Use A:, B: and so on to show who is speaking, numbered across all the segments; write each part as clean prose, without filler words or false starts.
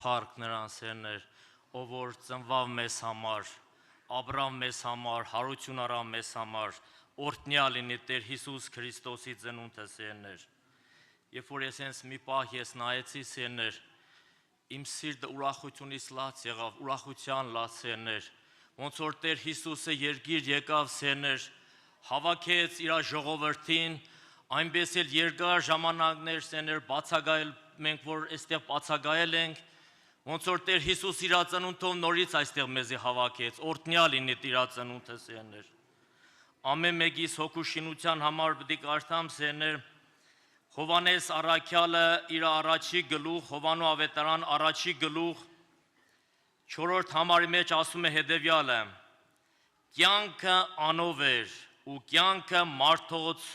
A: Փառք նրան սերներ, ով որ ծնվավ մեզ համար, ապրավ մեզ համար, հարություն առավ մեզ համար, օրհնյալ լինի Տեր Հիսուս Քրիստոսի ծնունդը սերներ։ Երբ որ ես հենց մի պահ նայեցի սերներ, իմ սիրտը ուրախությունից լաց եղավ, ուրախության լաց սերներ, ոնց որ Տեր Հիսուսը երկիր եկավ սերներ, հավաքեց իր ժողովրդին, այնպես էլ երկար ժամանակներ սերներ բացակայել, մենք որ այստեղ բացակայել ենք, ոնց որ Տեր Հիսուս իր ծնունդով նորից այստեղ մեզի հավաքեց, օրհնյալ լինի իր ծնունդը սերներ։ Ամեն մեկիս հոգու շինության համար պետք է կարդամ սերներ Հովանես առաքյալը իր առաջի գլուխ, Հովանու ավետարան առաջի գլուխ 4-րդ համարի մեջ ասում է հետևյալը. կյանքը անով էր ու կյանքը մարդոց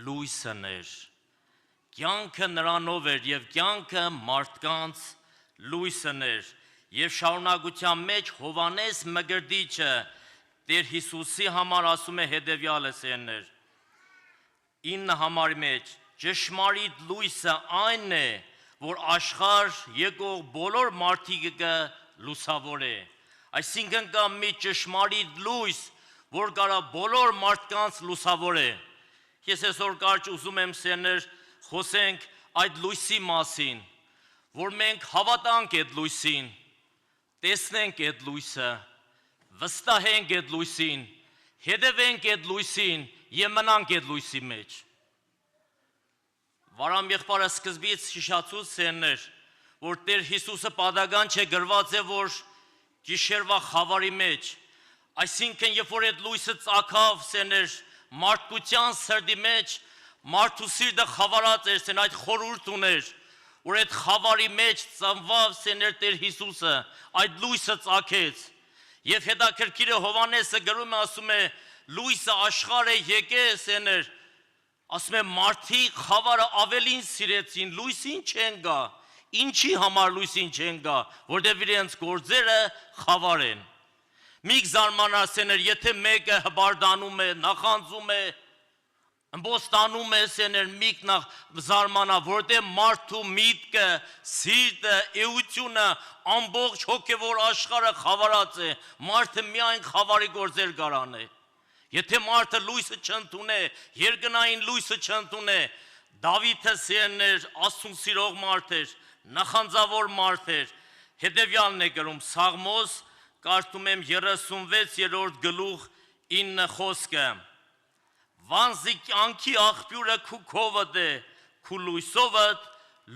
A: լույսն էր։ Կյանքը նրանով էր եւ կյանքը մարդկանց լույսն էր եւ շարունակության մեջ Հովանես Մկրտիչը Տեր Հիսուսի համար ասում է հետևյալը սերներ 9 համարի մեջ ճշմարիտ լույսը այն է որ աշխարհ եկող բոլոր մարդիկը լուսավորե այսինքն կա մի ճշմարիտ լույս որ կարա բոլոր մարդկանց լուսավորե ես այսօր կարճ ուզում եմ սերներ խոսենք այդ լույսի մասին որ մենք հավատանք այդ լույսին, տեսնենք այդ լույսը, վստահենք այդ լույսին, հետևենք այդ լույսին եւ մնանք այդ լույսի մեջ։ Վարամ եղբայրը սկզբից հիշացուց սերներ, որ Տեր Հիսուսը պատական չէ գրված է որ գիշերվա խավարի մեջ, այսինքն երբ որ այդ լույսը ծագավ սերներ մարդկության սրտի մեջ, մարդու սիրտը խավարած էր, սեն այդ խորհուրդ ուներ որ այդ խավարի մեջ ծնվավ սերներ Տեր Հիսուսը, այդ լույսը ծագեց եւ հետաքրքիրը Հովանեսը գրում է ասում է լույսը աշխարհը եկե սերներ ասում է մարդիկ խավարը ավելին սիրեցին լույսին չեն գա ինչի համար լույսին չեն գա որտեղ իրենց գործերը խավար են մի զարմանա սերներ եթե մեկը հբարդանում է նախանձում է Ըմբոստանում է սեներ միգնախ զարմանա, որտեղ մարդու միտքը, սիրտը, էությունը, ամբողջ հոգևոր աշխարհը խավարած է, մարդը միայն խավարի գործեր կարան է։ Եթե մարդը լույսը չընդունե, երկնային լույսը չընդունե, Դավիթը սերներ, Աստծուն սիրող մարդ էր, նախանձավոր մարդ էր, հետևյալն է գրում Սաղմոս, կարդում եմ 36-րդ գլուխ 9 խոսքը Վանզի կյանքի աղբյուրը քու քովդ է, քու լույսովդ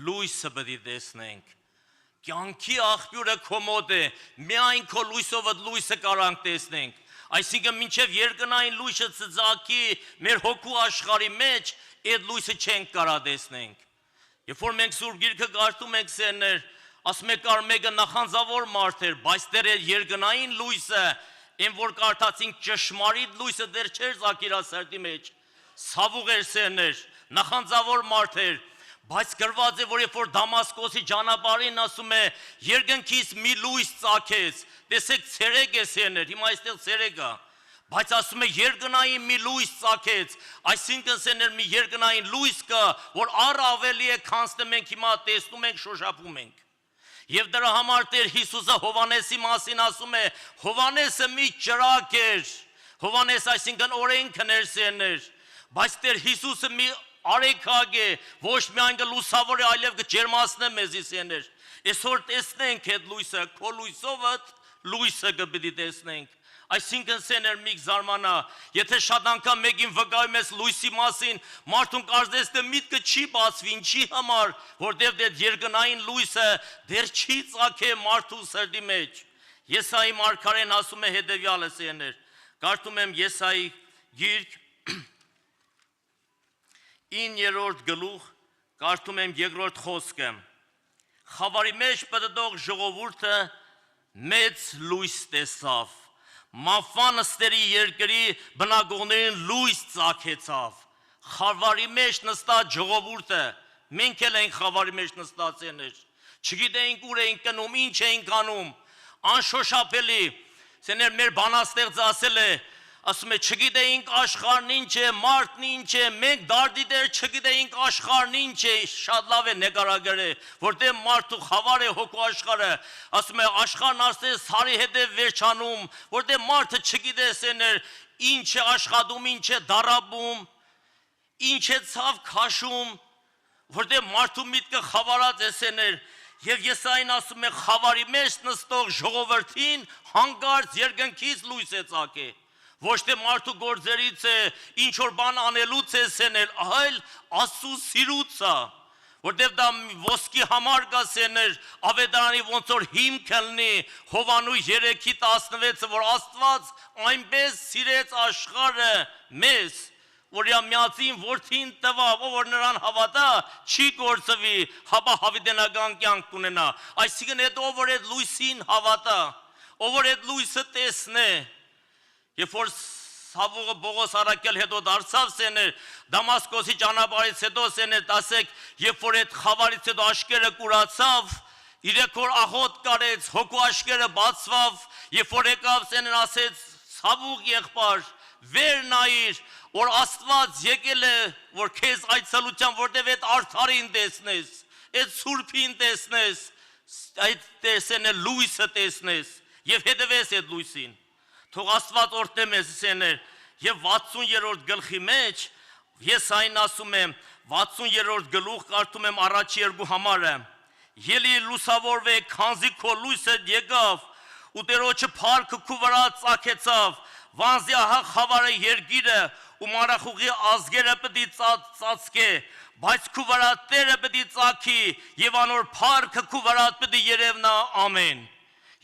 A: լույսը պետք է տեսնենք։ Կյանքի աղբյուրը քո մոտ է, միայն քո լույսովդ լույսը կարանք տեսնենք։ Այսինքն մինչև երկնային լույսը ծծակի մեր հոգու աշխարհի մեջ, այդ լույսը չենք կարա տեսնենք։ Երբ որ մենք Սուրբ Գիրքը կարդում ենք սերներ, ասում է կար մեկը նախանձավոր մարդ էր, բայց դեռ երկնային լույսը Են որ կարդացինք ճշմարիտ լույսը դեռ չէր ծագիր սրտի մեջ, ցավուղ էր սերներ, նախանձավոր մարդ էր, բայց գրված է որ երբ որ Դամասկոսի ճանապարհին ասում է երկնքից մի լույս ծագեց, տեսեք ցերեկ է սերներ, հիմա այստեղ ցերեկ է, բայց ասում է երկնային մի լույս ծագեց, այսինքն սերներ մի երկնային լույս կա, որ առավել է քան մենք հիմա տեսնում ենք, շոշափում ենք Եվ դրա համար Տեր Հիսուսը Հովանեսի մասին ասում է Հովանեսը մի ճրագ էր Հովանես այսինքն օրենքն էր սերներ բայց Տեր Հիսուսը մի արեքակ է ոչ միայն կլուսավոր է այլև կջերմացնե մեզի սերներ Այսօր տեսնենք այդ լույսը քո լույսովդ լույսը կպիտի տեսնենք Այսինքն սերներ մի զարմանա եթե շատ անգամ մեկին վկայում ես լույսի մասին մարդուն կարծես թե միտքը չի բացվի ինչի համար որտեղ դեռ երկնային լույսը դեռ չի ծագե մարդու սրտի մեջ Եսայի մարգարեն ասում է հետևյալը սերներ կարդում եմ Եսայի գիրք 9-րդ գլուխ կարդում եմ 2-րդ խոսքը Խավարի մեջ պտտող ժողովուրդը մեծ լույս տեսավ Մաֆանստերի երկրի բնակողներին լույս ծագեցավ Խավարի մեջ նստած ժողովուրդը մենք էլ ենք խավարի մեջ նստած ենք չգիտենք ուր ենք գնում ինչ ենք անում անշոշափելի սեներ մեր բանաստեղծը ասել է ասում է չգիտեինք աշխարհն ինչ է, մարդն ինչ է, մենք դարդիներ չգիտեինք աշխարհն ինչ է, շատ լավ է նկարագրել, որտեղ մարդու խավար է հոգու աշխարհը, ասում է աշխարհն ասես սարի հետև վերջանում, որտեղ մարդը չգիտես ինչ է աշխատում, ինչ է դարաբում, ինչ է ցավ քաշում, որտեղ մարդու միտքը խավարած է եւ Եսային ասում է խավարի մեջ նստող ժողովրդին հանգարց երկնքից լույս է ծագել ոչ թե մարդու գործերից է ինչ որ բան անելուց է սենել այլ Աստծո սիրուց է որտեղ դա ոսկի համար կա սեներ ավետարանի ոնց որ հիմք լինի Հովանու 3:16-ը որ Աստված այնպես սիրեց աշխարհը մեզ որ միածին որդին տվավ, ով որ նրան հավատա, չի կորցվի, հապա հավիտենական կյանք կունենա։ Այսինքն այդ ով որ այդ լույսին հավատա, ով որ այդ լույսը տեսնե, երբ որ Սավուղը Բողոս Արաքել հետո դարձավ սեներ, Դամասկոսի ճանապարհից հետո սեներ, ասեք, երբ որ այդ խավարից հետո աշկերը կուրացավ, 3 օր աղոտ կարեց, հոգու աշկերը բացվավ, երբ որ եկավ սեներ ասեց Սավուղ եղբայր, վեր նայիր որ Աստված եկել է որ քեզ այցելության որտև այդ արդարին տեսնես այդ սուրբին տեսնես այդ տեսնե լույսը տեսնես եւ հետևես այդ լույսին թող Աստված օրհնե մեզ սեներ եւ 60-րդ գլխի մեջ ես այն ասում եմ 60-րդ գլուխ կարդում եմ առաջի երկու համարը ելի լուսավորվե քանզի քո լույսը եկավ ու Տերոջը փառքը քու վրա ծագեցավ Վանզի ահա խավարը երգիրը ու մարախուղի ազգերը պտի ծածկե, բայց քու վրա Տերը պտի ծագի եւ անոր փառքը քու վրա պտի երևնա ամեն։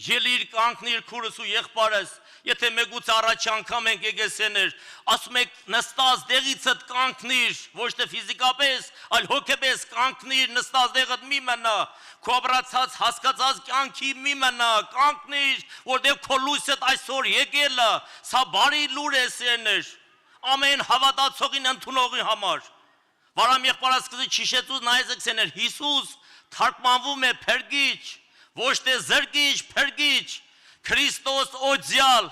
A: Ելիր կանգնիր քուրս ու եղբայրս, եթե մեգուց առաջ անգամ ենք եկեսեներ, ասում եք նստած դեղիցդ կանգնիր, ոչ թե ֆիզիկապես, այլ հոգեպես կանգնիր, նստած դեղդ մի մնա, քո ապրածած հասկացած կյանքի մի մնա, կանգնիր, որտեղ քո լույսդ այսօր եկել է, սա բարի լուր է սերներ, ամեն հավատացողին ընդունողի համար։ Վարամ եղբայրասկզի ճիշեցուց նայեց եք Հիսուս թարգմանվում է փրկիչ, ոչ թե զրկիչ, փրկիչ, Քրիստոս օձյալ,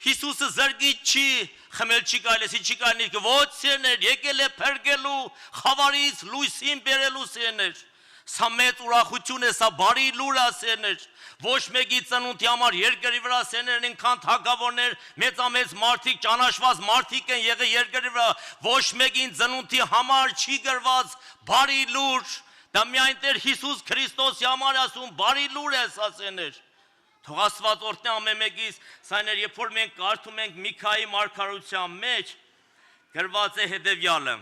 A: Հիսուսը զրկիչ չի, խմել չի կարելի, չի կարելի, ոչ սերներ, եկել է փրկելու, խավարից լույսին բերելու սերներ։ Սա մեծ ուրախություն է, սա բարի լուր է սերներ։ Ոչ մեկի ծնունդի համար երկրի վրա սերներն ինքան թագավորներ, մեծամեծ մարդիկ, ճանաչված մարդիկ են եղել երկրի վրա, ոչ մեկին ծնունդի համար չի գրված բարի լուր, դա միայն Տեր Հիսուս Քրիստոսի համար ասում բարի լուր է սա սերներ։ Թող Աստված օրհնի ամեն մեկից, սայներ, երբ որ մենք կարդում ենք Միքայի մարգարության մեջ գրված է հետևյալը։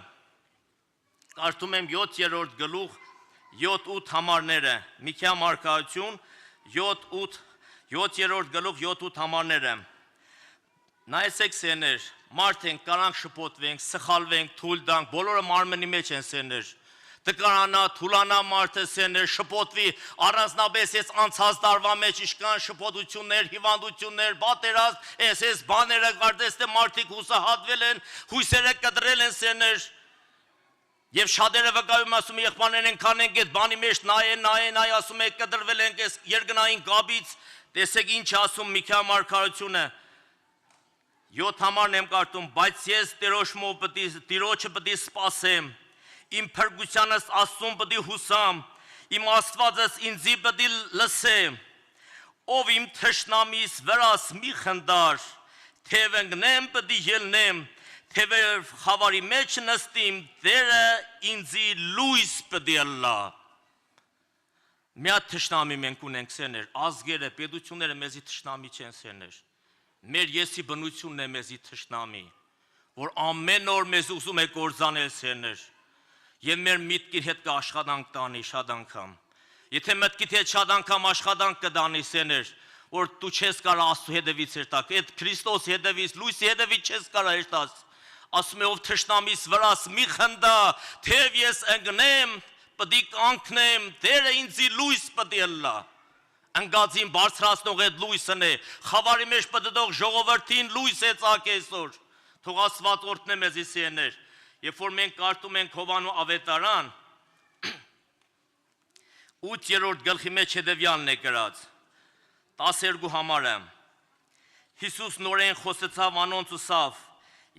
A: Կարդում եմ 7-րդ գլուխ 7-8 համարները, Միքիա մարգարություն 7-րդ գլուխ 7-8 համարները։ Նայեցեք սերներ, մարդ ենք, կարանք շփոթվենք, սխալվենք, թույլ տանք, բոլորը մարմնի մեջ են սերներ։ Տկարանա, թուլանա մարդը սերներ, շփոթվի, առանձնապես ես անցած տարվա մեջ իշքան շփոթություններ, հիվանդություններ, պատերազմ, այս բաները կարծես թե մարդիկ հուսահատվել են, հույսերը կտրել են սերներ։ Եվ շատերը վկայում ասում եղբայրներ ենքան ենք այդ բանի մեջ նայ ասում եք կտրվել ենք այս երկնային գաբից, տեսեք ինչ ասում Միքիա մարգարությունը 7 համարն եմ կարդում, բայց ես Տիրոջը պիտի սպասեմ, իմ փրկությանս Աստծուն պիտի հուսամ, իմ Աստվածս ինձի պիտի լսե, ով իմ թշնամիս վրաս մի խնդար, թև ընկնեմ պիտի ելնեմ, թև խավարի մեջ նստիմ, Տերը ինձի լույս պիտի ըլլա։ Մի հատ թշնամի մենք ունենք սերներ, ազգերը, պետությունները մեզի թշնամի չեն սերներ։ Մեր եսի բնությունն է մեզի թշնամի, որ ամեն օր մեզ ուզում է կործանել սերներ։ Եվ մեր միտքի հետ կաշխատանք տանի շատ անգամ։ Եթե մտքիդ հետ շատ անգամ աշխատանք կդանի սերներ, որ դու չես կարող Աստծո հետևից հերթակ, այդ Քրիստոսի հետևից, լույսի հետևից չես կարող հերթալ։ Ասում է ով թշնամիս վրաս մի խնդա, թեև ես ընկնեմ, պիտի կանգնեմ, Տերը ինձի լույս պիտի ըլլա։ Ընկածին բարձրացնող այդ լույսն է, խավարի մեջ պտտող ժողովրդին լույս է ծագեսօր։ Թող Աստված օրհնե մեզ սերներ։ Երբ որ մենք կարդում ենք Հովանու ավետարան 8-րդ գլխի մեջ հետևյալն է գրած 12 համարը Հիսուս նորեն խոսեցավ անոնց ուսավ.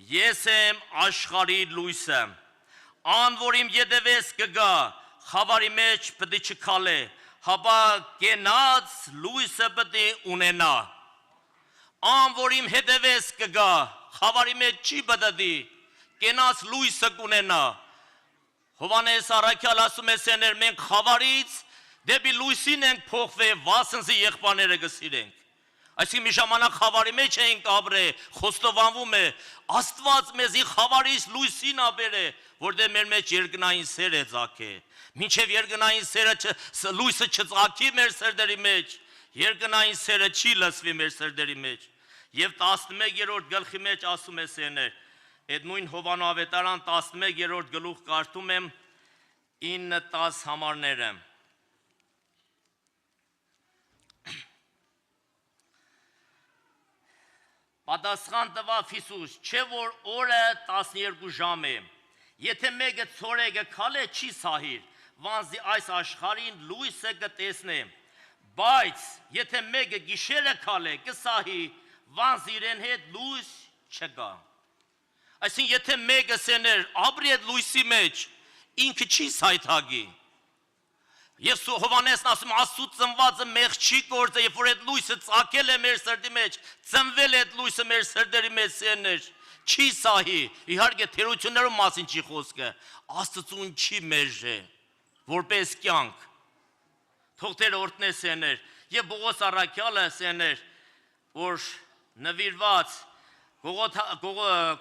A: Ես եմ աշխարհի լույսը, ան որ իմ ետևես կգա, խավարի մեջ պիտի չքալե, հապա կենաց լույսը պիտի ունենա։ Ան որ իմ հետևես կգա, խավարի մեջ չի պտտի, կենաց լույսը կունենա։ Հովանես առաքյալ ասում է սեներ, մենք խավարից դեպի լույսին ենք փոխվել, վասնզի եղբայրները կսիրենք։ Այսինքն մի ժամանակ խավարի մեջ էինք ապրել, խոստովանվում է, Աստված մեզի խավարից լույսին աբերե, որտեղ մեր մեջ երկնային սեր է ծագե։ Մինչև երկնային սերը լույսը չծագի մեր սրտերի մեջ, երկնային սերը չի լսվի մեր սրտերի մեջ։ Եվ 11-րդ գլխի մեջ ասում է սերներ, այդ նույն Հովանու ավետարան 11-րդ գլուխ կարդում եմ 9-10 համարները։ Պատասխան տվավ Հիսուս, չէ որ օրը 12 ժամ է, եթե մեկը ցորեգը քալե չի սահիր, վանզի այս աշխարհին լույսը կտեսնե, բայց եթե մեկը գիշերը քալե կսահի, վանզի իրեն հետ լույս չկա։ Այսինքն եթե մեկը սեներ ապրի այդ լույսի մեջ, ինքը չի սայթագի։ Եվ Հովանեսն ասում Աստծո ծնվածը մեղ չի գործը, երբ որ այդ լույսը ծագել է մեր սրտի մեջ, ծնվել է այդ լույսը մեր սրտերի մեջ սերներ, չի սահի, իհարկե թերություններում մասին չի խոսքը, Աստծուն չի մերժե, որպես կյանք։ Թող Տերը օրհնե սերներ, եւ Պողոս առաքյալը սերներ, որ նվիրված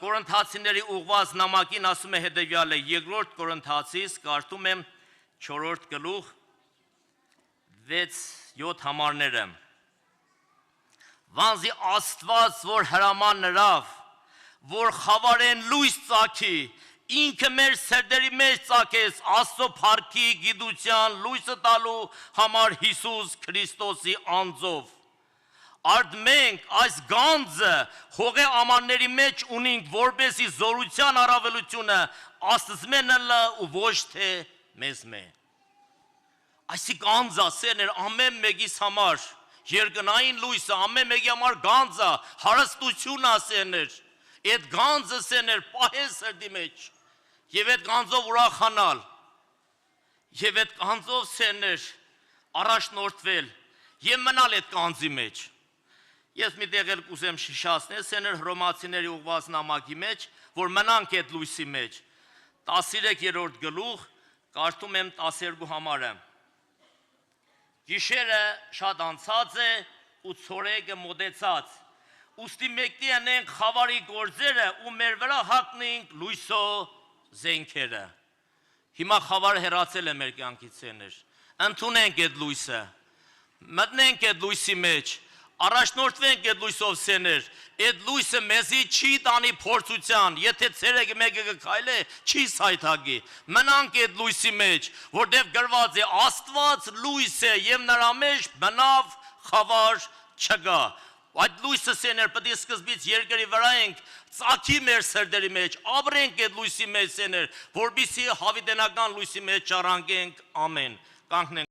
A: Կորինթացիների ուղված նամակին ասում է հետևյալը, 2-րդ Կորինթացիս կարդում եմ 4-րդ գլուխ 6-7 համարները։ Վանզի Աստված որ հրաման նրավ, որ խավարեն լույս ծագի, ինքը մեր սրտերի մեջ ծագեց Աստծո փառքի գիտության լույսը տալու համար Հիսուս Քրիստոսի անձով։ Արդ մենք այս գանձը հողե ամանների մեջ ունենք, որպեսի զորության առավելությունը Աստծմեն լա ու ոչ թե մեզմե։ Այսի գանձը սերներ ամեն մեկիս համար, երկնային լույսը ամեն մեկի համար գանձը, հարստություն ասերներ, այդ գանձը սերներ պահել սրտի մեջ, եւ այդ գանձով ուրախանալ, եւ այդ գանձով սերներ առաջնորդվել եւ մնալ այդ գանձի մեջ։ Ես մի տեղ էլ կուզեմ շշացնել սերներ Հռոմացիների ուղված նամակի մեջ, որ մնանք այդ լույսի մեջ։ 13-րդ գլուխ կարդում եմ 12 համարը։ Գիշերը շատ անցած է ու ցորեգը մոտեցած։ Ուստի մեկտի անենք խավարի գործերը ու մեր վրա հագնենք լույսո զենքերը։ Հիմա խավարը հեռացել է մեր կյանքից սերներ։ Ընդունենք այդ լույսը։ Մտնենք այդ լույսի մեջ։ Առաջնորդվենք այդ լույսով սերներ, այդ լույսը մեզի չի տանի փորձության, եթե ցերեգը մեկը կքայլե, չի սայթագի, մնանք այդ լույսի մեջ, որտեղ գրված է Աստված լույս է եւ նրա մեջ բնավ խավար չկա։ Այդ լույսը սերներ պետք է սկզբից երկրի վրա ենք, ծագի մեր սրտերի մեջ, ապրենք այդ լույսի մեջ սերներ, որպեսզի հավիտենական լույսի մեջ ճառանգենք, ամեն։ Կանգնենք